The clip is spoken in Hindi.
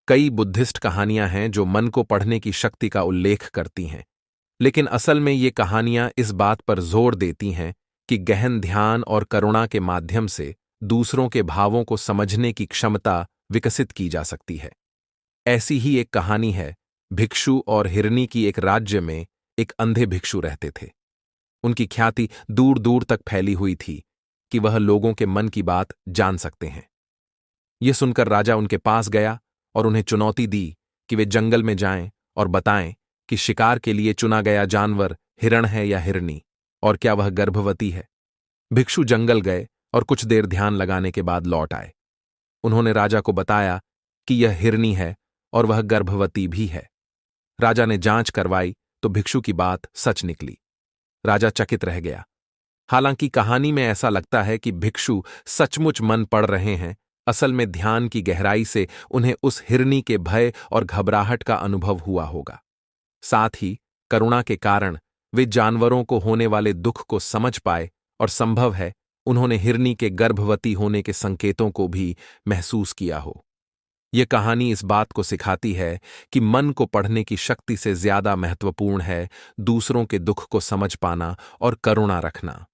कई बुद्धिस्ट कहानियां हैं जो मन को पढ़ने की शक्ति का उल्लेख करती हैं, लेकिन असल में ये कहानियां इस बात पर जोर देती हैं कि गहन ध्यान और करुणा के माध्यम से दूसरों के भावों को समझने की क्षमता विकसित की जा सकती है। ऐसी ही एक कहानी है भिक्षु और हिरनी की। एक राज्य में एक अंधे भिक्षु रहते थे। उनकी ख्याति दूर दूर तक फैली हुई थी कि वह लोगों के मन की बात जान सकते हैं। यह सुनकर राजा उनके पास गया और उन्हें चुनौती दी कि वे जंगल में जाएं और बताएं कि शिकार के लिए चुना गया जानवर हिरण है या हिरनी, और क्या वह गर्भवती है। भिक्षु जंगल गए और कुछ देर ध्यान लगाने के बाद लौट आए। उन्होंने राजा को बताया कि यह हिरनी है और वह गर्भवती भी है। राजा ने जांच करवाई तो भिक्षु की बात सच निकली। राजा चकित रह गया। हालांकि कहानी में ऐसा लगता है कि भिक्षु सचमुच मन पढ़ रहे हैं, असल में ध्यान की गहराई से उन्हें उस हिरनी के भय और घबराहट का अनुभव हुआ होगा। साथ ही करुणा के कारण वे जानवरों को होने वाले दुख को समझ पाए और संभव है उन्होंने हिरनी के गर्भवती होने के संकेतों को भी महसूस किया हो। यह कहानी इस बात को सिखाती है कि मन को पढ़ने की शक्ति से ज्यादा महत्वपूर्ण है दूसरों के दुख को समझ पाना और करुणा रखना।